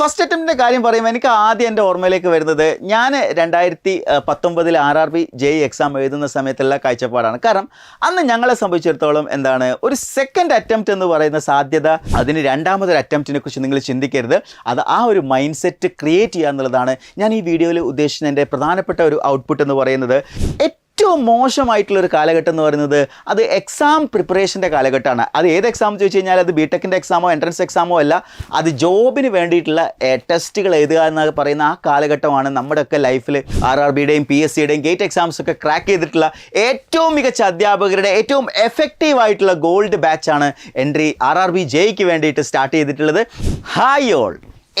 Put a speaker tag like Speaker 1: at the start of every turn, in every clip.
Speaker 1: First അറ്റംപ്റ്റിൻ്റെ കാര്യം പറയുമ്പോൾ എനിക്ക് ആദ്യം എൻ്റെ ഓർമ്മയിലേക്ക് വരുന്നത് ഞാൻ 2019 RRB JEE എക്സാം എഴുതുന്ന സമയത്തുള്ള കാഴ്ചപ്പാടാണ്. കാരണം അന്ന് ഞങ്ങളെ സംബന്ധിച്ചിടത്തോളം എന്താണ് ഒരു സെക്കൻഡ് അറ്റംപ്റ്റ് എന്ന് പറയുന്ന സാധ്യത, അതിന് രണ്ടാമതൊരു അറ്റംപ്റ്റിനെ കുറിച്ച് നിങ്ങൾ ചിന്തിക്കരുത്. അത് ആ ഒരു മൈൻഡ് സെറ്റ് ക്രിയേറ്റ് ചെയ്യുക എന്നുള്ളതാണ് ഞാൻ ഈ വീഡിയോയിൽ ഉദ്ദേശിക്കുന്ന എൻ്റെ പ്രധാനപ്പെട്ട ഒരു ഔട്ട്പുട്ട് എന്ന് പറയുന്നത്. ഏറ്റവും മോശമായിട്ടുള്ളൊരു കാലഘട്ടം എന്ന് പറയുന്നത് അത് എക്സാം പ്രിപ്പറേഷൻ്റെ കാലഘട്ടമാണ്. അത് ഏത് എക്സാം എന്ന് ചോദിച്ചു കഴിഞ്ഞാൽ അത് ബിടെക്കിൻ്റെ എക്സാമോ എൻട്രൻസ് എക്സാമോ അല്ല, അത് ജോബിന് വേണ്ടിയിട്ടുള്ള ടെസ്റ്റുകൾ എഴുതുക എന്ന് പറയുന്ന ആ കാലഘട്ടമാണ് നമ്മുടെയൊക്കെ ലൈഫിൽ RRBയുടെയും PSCയുടെയും ഗേറ്റ് എക്സാംസ് ഒക്കെ ക്രാക്ക് ചെയ്തിട്ടുള്ള ഏറ്റവും മികച്ച അധ്യാപകരുടെ ഏറ്റവും എഫക്റ്റീവ് ആയിട്ടുള്ള ഗോൾഡ് ബാച്ചാണ് എൻട്രി RRB JEEക്ക് വേണ്ടിയിട്ട് സ്റ്റാർട്ട് ചെയ്തിട്ടുള്ളത്. ഹായ് ഓൾ,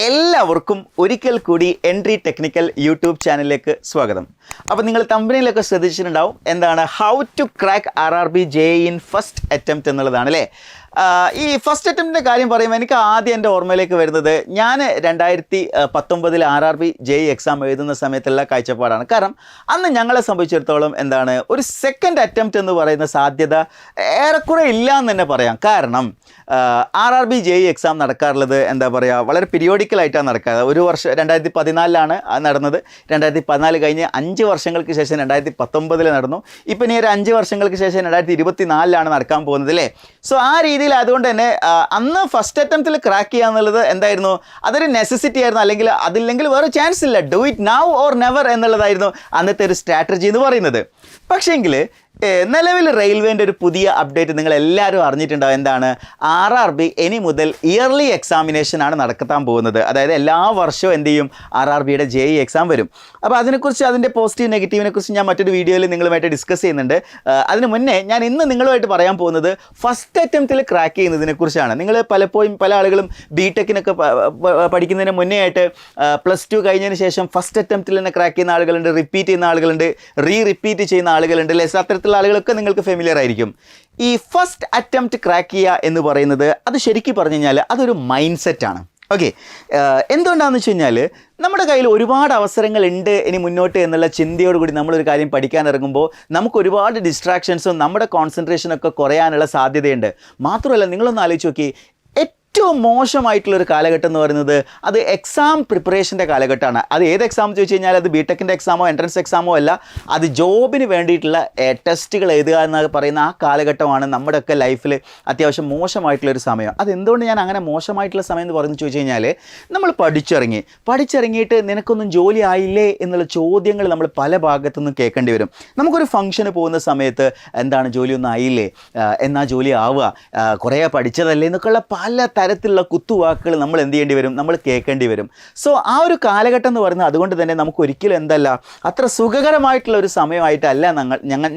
Speaker 1: എല്ലാവർക്കും ഒരിക്കൽ കൂടി എൻട്രി ടെക്നിക്കൽ യൂട്യൂബ് ചാനലിലേക്ക് സ്വാഗതം. അപ്പോൾ നിങ്ങൾ തമ്പനിയിലൊക്കെ ശ്രദ്ധിച്ചിട്ടുണ്ടാവും, എന്താണ് how to crack RRB JEE in first attempt എന്നുള്ളതാണ് അല്ലേ. ഈ ഫസ്റ്റ് അറ്റംപ്റ്റിൻ്റെ കാര്യം പറയുമ്പോൾ എനിക്ക് ആദ്യം എൻ്റെ ഓർമ്മയിലേക്ക് വരുന്നത് ഞാൻ 2019 RRB JEE എക്സാം എഴുതുന്ന സമയത്തുള്ള കാഴ്ചപ്പാടാണ്. കാരണം അന്ന് ഞങ്ങളെ സംബന്ധിച്ചിടത്തോളം എന്താണ് ഒരു സെക്കൻഡ് അറ്റംപ്റ്റ് എന്ന് പറയുന്ന സാധ്യത ഏറെക്കുറെ ഇല്ല എന്ന് തന്നെ പറയാം. കാരണം RRB JEE എക്സാം നടക്കാറുള്ളത് എന്താ പറയുക, വളരെ പീരിയോഡിക്കലായിട്ടാണ് നടക്കാറ്. ഒരു വർഷം 2014 നടന്നത്, 2014 കഴിഞ്ഞ് 5 വർഷങ്ങൾക്ക് ശേഷം 2019 നടന്നു. ഇപ്പം ഇനി ഒരു 5 വർഷങ്ങൾക്ക് ശേഷം 2024 നടക്കാൻ പോകുന്നത് അല്ലേ. സോ ആ രീതിയിൽ അതുകൊണ്ട് തന്നെ അന്ന് ഫസ്റ്റ് അറ്റംപ്റ്റിൽ ക്രാക്ക് ചെയ്യുക എന്നുള്ളത് എന്തായിരുന്നു, അതൊരു നെസസിറ്റി ആയിരുന്നു. അല്ലെങ്കിൽ അതില്ലെങ്കിൽ വേറെ ചാൻസ് ഇല്ല, do it now or never എന്നുള്ളതായിരുന്നു അന്നത്തെ ഒരു സ്ട്രാറ്റജി എന്ന് പറയുന്നത്. പക്ഷേങ്കിൽ നിലവിൽ റെയിൽവേൻ്റെ ഒരു പുതിയ അപ്ഡേറ്റ് നിങ്ങൾ എല്ലാവരും അറിഞ്ഞിട്ടുണ്ടാവും. എന്താണ്, RRB ഇനി മുതൽ ഇയർലി എക്സാമിനേഷനാണ് നടക്കാൻ പോകുന്നത്. അതായത് എല്ലാ വർഷവും എന്ത് ചെയ്യും, RRBയുടെ JEE എക്സാം വരും. അപ്പോൾ അതിനെക്കുറിച്ച്, അതിൻ്റെ പോസിറ്റീവ് നെഗറ്റീവിനെ കുറിച്ച് ഞാൻ മറ്റൊരു വീഡിയോയിൽ നിങ്ങളുമായിട്ട് ഡിസ്കസ് ചെയ്യുന്നുണ്ട്. അതിന് മുന്നേ ഞാൻ ഇന്ന് നിങ്ങളുമായിട്ട് പറയാൻ പോകുന്നത് ഫസ്റ്റ് അറ്റംപ്റ്റിൽ ക്രാക്ക് ചെയ്യുന്നതിനെക്കുറിച്ചാണ്. നിങ്ങൾ പലപ്പോഴും പല ആളുകളും ബിടെക്കിനൊക്കെ പഠിക്കുന്നതിന് മുന്നേ ആയിട്ട് +2 കഴിഞ്ഞതിന് ശേഷം ഫസ്റ്റ് അറ്റംപ്റ്റിൽ തന്നെ ക്രാക്ക് ചെയ്യുന്ന ആളുകളുണ്ട്, റിപ്പീറ്റ് ചെയ്യുന്ന ആളുകളുണ്ട്, റിപ്പീറ്റ് ചെയ്യുന്ന ആളുകളുണ്ട് അല്ലേ. അത്തരത്തിലുള്ള ആളുകളൊക്കെ നിങ്ങൾക്ക് ഫെമിലിയർ ആയിരിക്കും. ഈ ഫസ്റ്റ് അറ്റംപ്റ്റ് ക്രാക്ക് ചെയ്യുക എന്ന് പറയുന്നത് അത് ശരിക്കും പറഞ്ഞു കഴിഞ്ഞാൽ അതൊരു മൈൻഡ് സെറ്റാണ്. ഓക്കെ, എന്തുകൊണ്ടാണെന്ന് വെച്ച് കഴിഞ്ഞാൽ നമ്മുടെ കയ്യിൽ ഒരുപാട് അവസരങ്ങളുണ്ട് ഇനി മുന്നോട്ട് എന്നുള്ള ചിന്തയോടുകൂടി നമ്മളൊരു കാര്യം പഠിക്കാൻ ഇറങ്ങുമ്പോൾ നമുക്ക് ഒരുപാട് ഡിസ്ട്രാക്ഷൻസും നമ്മുടെ കോൺസെൻട്രേഷനൊക്കെ കുറയാനുള്ള സാധ്യതയുണ്ട്. മാത്രമല്ല, നിങ്ങളൊന്ന് ആലോചിച്ച് നോക്കി, ഏറ്റവും മോശമായിട്ടുള്ളൊരു കാലഘട്ടം എന്ന് പറയുന്നത് അത് എക്സാം പ്രിപ്പറേഷൻ്റെ കാലഘട്ടമാണ്. അത് ഏത് എക്സാം എന്ന് ചോദിച്ചു കഴിഞ്ഞാൽ അത് ബിടെക്കിൻ്റെ എക്സാമോ എൻട്രൻസ് എക്സാമോ അല്ല, അത് ജോബിന് വേണ്ടിയിട്ടുള്ള ടെസ്റ്റുകൾ എഴുതുക എന്ന് പറയുന്ന ആ കാലഘട്ടമാണ് നമ്മുടെയൊക്കെ ലൈഫിൽ അത്യാവശ്യം സമയം. അതെന്തുകൊണ്ട് ഞാൻ അങ്ങനെ മോശമായിട്ടുള്ള സമയം എന്ന് പറഞ്ഞു ചോദിച്ചു കഴിഞ്ഞാൽ, നമ്മൾ പഠിച്ചിറങ്ങിയിട്ട് നിനക്കൊന്നും ജോലി ആയില്ലേ എന്നുള്ള ചോദ്യങ്ങൾ നമ്മൾ പല ഭാഗത്തുനിന്നും കേൾക്കേണ്ടി വരും. നമുക്കൊരു ഫംഗ്ഷന് പോകുന്ന സമയത്ത് എന്താണ്, ജോലിയൊന്നും ആയില്ലേ, എന്നാ ജോലി ആവുക, കുറേ പഠിച്ചതല്ലേ എന്നൊക്കെയുള്ള പല തരത്തിലുള്ള കുത്തുവാക്കുകൾ നമ്മൾ എന്ത് ചെയ്യേണ്ടി വരും, നമ്മൾ കേൾക്കേണ്ടി വരും. സോ ആ ഒരു കാലഘട്ടം എന്ന് പറയുന്നത് അതുകൊണ്ട് തന്നെ നമുക്ക് ഒരിക്കലും എന്തല്ല, അത്ര സുഖകരമായിട്ടുള്ള ഒരു സമയമായിട്ടല്ല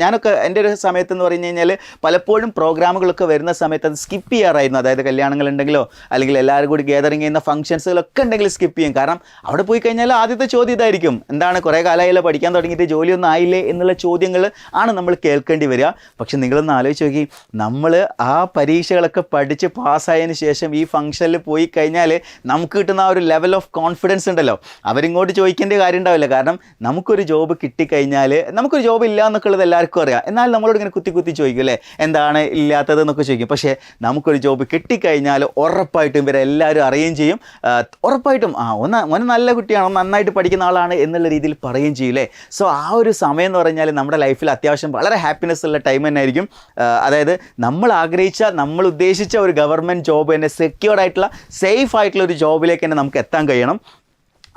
Speaker 1: ഞാനൊക്കെ എൻ്റെ ഒരു സമയത്ത് എന്ന് പറഞ്ഞു കഴിഞ്ഞാൽ പലപ്പോഴും പ്രോഗ്രാമുകളൊക്കെ വരുന്ന സമയത്ത് അത് സ്കിപ്പ് ചെയ്യാറായിരുന്നു. അതായത് കല്യാണങ്ങളുണ്ടെങ്കിലോ അല്ലെങ്കിൽ എല്ലാവരും കൂടി ഗാദറിങ് ചെയ്യുന്ന ഫംഗ്ഷൻസുകളൊക്കെ ഉണ്ടെങ്കിൽ സ്കിപ്പ് ചെയ്യും. കാരണം അവിടെ പോയി കഴിഞ്ഞാൽ ആദ്യത്തെ ചോദ്യം ഇതായിരിക്കും, എന്താണ് കുറേ കാലമായില്ല പഠിക്കാൻ തുടങ്ങിയിട്ട് ജോലിയൊന്നും ആയില്ലേ എന്നുള്ള ചോദ്യങ്ങൾ ആണ് നമ്മൾ കേൾക്കേണ്ടി വരിക. പക്ഷെ നിങ്ങളൊന്ന് ആലോചിച്ച് നോക്കി, നമ്മൾ ആ പരീക്ഷകളൊക്കെ പഠിച്ച് പാസ്സായതിന് ശേഷം ഈ ഫംഗ്ഷനിൽ പോയി കഴിഞ്ഞാൽ നമുക്ക് കിട്ടുന്ന ആ ഒരു ലെവൽ ഓഫ് കോൺഫിഡൻസ് ഉണ്ടല്ലോ, അവരിങ്ങോട്ട് ചോദിക്കേണ്ട കാര്യം ഉണ്ടാവില്ല. കാരണം നമുക്കൊരു ജോബ് കിട്ടിക്കഴിഞ്ഞാൽ, നമുക്കൊരു ജോബ് ഇല്ല എന്നൊക്കെ ഉള്ളത് എല്ലാവർക്കും അറിയാം. എന്നാൽ നമ്മളോട് ഇങ്ങനെ കുത്തി ചോദിക്കും അല്ലേ, എന്താണ് ഇല്ലാത്തത് എന്നൊക്കെ ചോദിക്കും. പക്ഷേ നമുക്കൊരു ജോബ് കിട്ടിക്കഴിഞ്ഞാൽ ഉറപ്പായിട്ടും ഇവരെല്ലാവരും അറിയുകയും ചെയ്യും. ഉറപ്പായിട്ടും ഓന് നല്ല കുട്ടിയാണ്, നന്നായിട്ട് പഠിക്കുന്ന ആളാണ് എന്നുള്ള രീതിയിൽ പറയുകയും ചെയ്യും അല്ലേ. സോ ആ ഒരു സമയം എന്ന് പറഞ്ഞാൽ നമ്മുടെ ലൈഫിൽ അത്യാവശ്യം വളരെ ഹാപ്പിനെസ് ഉള്ള ടൈം തന്നെ ആയിരിക്കും. അതായത് നമ്മൾ ആഗ്രഹിച്ച, നമ്മൾ ഉദ്ദേശിച്ച ഒരു ഗവൺമെൻറ് ജോബ് തന്നെ, സെക്യൂർഡ് ആയിട്ടുള്ള സേഫ് ആയിട്ടുള്ള ഒരു ജോബിലേക്ക് തന്നെ നമുക്ക് എത്താൻ കഴിയണം.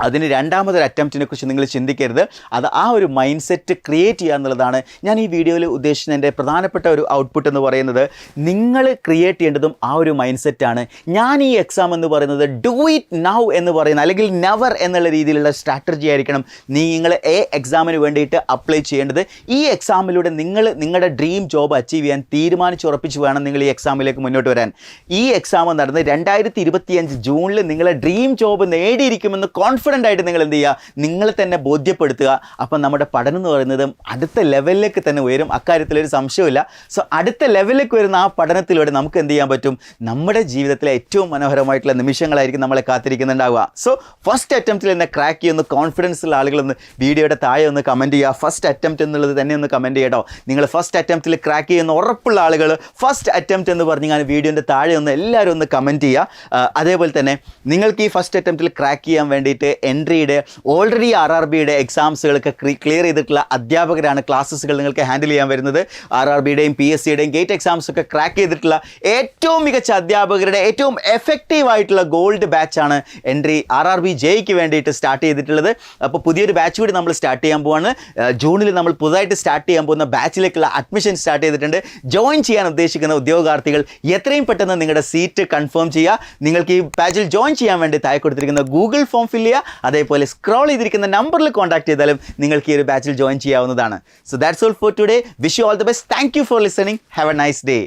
Speaker 1: അതിന് രണ്ടാമതൊരു അറ്റംപ്റ്റിനെ കുറിച്ച് നിങ്ങൾ ചിന്തിക്കരുത്. അത് ആ ഒരു മൈൻഡ് സെറ്റ് ക്രിയേറ്റ് ചെയ്യുക എന്നുള്ളതാണ് ഞാൻ ഈ വീഡിയോയിൽ ഉദ്ദേശിക്കുന്ന എൻ്റെ പ്രധാനപ്പെട്ട ഒരു ഔട്ട്പുട്ട് എന്ന് പറയുന്നത്. നിങ്ങൾ ക്രിയേറ്റ് ചെയ്യേണ്ടതും ആ ഒരു മൈൻഡ് സെറ്റാണ്. ഞാൻ ഈ എക്സാം എന്ന് പറയുന്നത് ഡു ഇറ്റ് നൗ എന്ന് പറയുന്ന അല്ലെങ്കിൽ നെവർ എന്നുള്ള രീതിയിലുള്ള സ്ട്രാറ്റജി ആയിരിക്കണം നിങ്ങൾ എക്സാമിന് വേണ്ടിയിട്ട് അപ്ലൈ ചെയ്യേണ്ടത്. ഈ എക്സാമിലൂടെ നിങ്ങളുടെ ഡ്രീം ജോബ് അച്ചീവ് ചെയ്യാൻ തീരുമാനിച്ചുറപ്പിച്ച് വേണം നിങ്ങൾ ഈ എക്സാമിലേക്ക് മുന്നോട്ട് വരാൻ. ഈ എക്സാം നടന്ന് 2025 ജൂണിൽ നിങ്ങളെ ഡ്രീം ജോബ് നേടിയിരിക്കുമെന്ന് കോൺഫിഡൻസ് കോൺഫിഡൻ്റ് ആയിട്ട് നിങ്ങൾ എന്ത് ചെയ്യുക, നിങ്ങളെ തന്നെ ബോധ്യപ്പെടുത്തുക. അപ്പം നമ്മുടെ പഠനം എന്ന് പറയുന്നത് അടുത്ത ലെവലിലേക്ക് തന്നെ ഉയരും, അക്കാര്യത്തിലൊരു സംശയമില്ല. സോ അടുത്ത ലെവലിലേക്ക് വരുന്ന ആ പഠനത്തിലൂടെ നമുക്ക് എന്ത് ചെയ്യാൻ പറ്റും, നമ്മുടെ ജീവിതത്തിലെ ഏറ്റവും മനോഹരമായിട്ടുള്ള നിമിഷങ്ങളായിരിക്കും നമ്മളെ കാത്തിരിക്കുന്നുണ്ടാവുക. സോ ഫസ്റ്റ് അറ്റംപ്റ്റിൽ തന്നെ ക്രാക്ക് ചെയ്യുന്ന കോൺഫിഡൻസ് ഉള്ള ആളുകളൊന്ന് വീഡിയോയുടെ താഴെ ഒന്ന് കമൻറ്റ് ചെയ്യുക. ഫസ്റ്റ് അറ്റംപ്റ്റ് എന്നുള്ളത് തന്നെ ഒന്ന് കമൻറ്റ് ചെയ്യട്ടോ. നിങ്ങൾ ഫസ്റ്റ് അറ്റംപ്റ്റിൽ ക്രാക്ക് ചെയ്യുന്ന ഉറപ്പുള്ള ആളുകൾ ഫസ്റ്റ് അറ്റംപ്റ്റ് എന്ന് പറഞ്ഞ് ഞാൻ വീഡിയോൻ്റെ താഴെ ഒന്ന് എല്ലാവരും ഒന്ന് കമൻറ്റ് ചെയ്യുക. അതേപോലെ തന്നെ നിങ്ങൾക്ക് ഈ ഫസ്റ്റ് അറ്റംപ്റ്റിൽ ക്രാക്ക് ചെയ്യാൻ വേണ്ടിയിട്ട് എൻട്രിയുടെ ഓൾറെഡി RRBയുടെ എക്സാംസുകളൊക്കെ ക്ലിയർ ചെയ്തിട്ടുള്ള അധ്യാപകരാണ് ക്ലാസ്സുകൾ നിങ്ങൾക്ക് ഹാൻഡിൽ ചെയ്യാൻ വരുന്നത്. RRBയുടെയും PSCയുടെയും ഗേറ്റ് എക്സാംസ് ഒക്കെ ക്രാക്ക് ചെയ്തിട്ടുള്ള ഏറ്റവും മികച്ച അധ്യാപകരുടെ ഏറ്റവും എഫക്റ്റീവ് ആയിട്ടുള്ള ഗോൾഡ് ബാച്ചാണ് എൻട്രി RRB ജെയ്ക്ക് വേണ്ടിയിട്ട് സ്റ്റാർട്ട് ചെയ്തിട്ടുള്ളത്. അപ്പോൾ പുതിയൊരു ബാച്ച് കൂടി നമ്മൾ സ്റ്റാർട്ട് ചെയ്യാൻ പോവാണ്. ജൂണിൽ നമ്മൾ പുതുതായിട്ട് സ്റ്റാർട്ട് ചെയ്യാൻ പോകുന്ന ബാച്ചിലേക്കുള്ള അഡ്മിഷൻ സ്റ്റാർട്ട് ചെയ്തിട്ടുണ്ട്. ജോയിൻ ചെയ്യാൻ ഉദ്ദേശിക്കുന്ന ഉദ്യോഗാർത്ഥികൾ എത്രയും പെട്ടെന്ന് നിങ്ങളുടെ സീറ്റ് കൺഫേം ചെയ്യുക. നിങ്ങൾക്ക് ഈ ബാച്ചിൽ ജോയിൻ ചെയ്യാൻ വേണ്ടി താഴെ കൊടുത്തിരിക്കുന്ന ഗൂഗിൾ ഫോം ഫില്ല് ചെയ്യുക. അതേപോലെ സ്ക്രോൾ ചെയ്തിരിക്കുന്ന നമ്പറിൽ കോൺടാക്ട് ചെയ്താലും നിങ്ങൾക്ക് ഈ ഒരു ബാച്ചിൽ ജോയിൻ ചെയ്യാവുന്നതാണ്. So that's all for today. Wish you all the best. Thank you for listening. Have A nice day.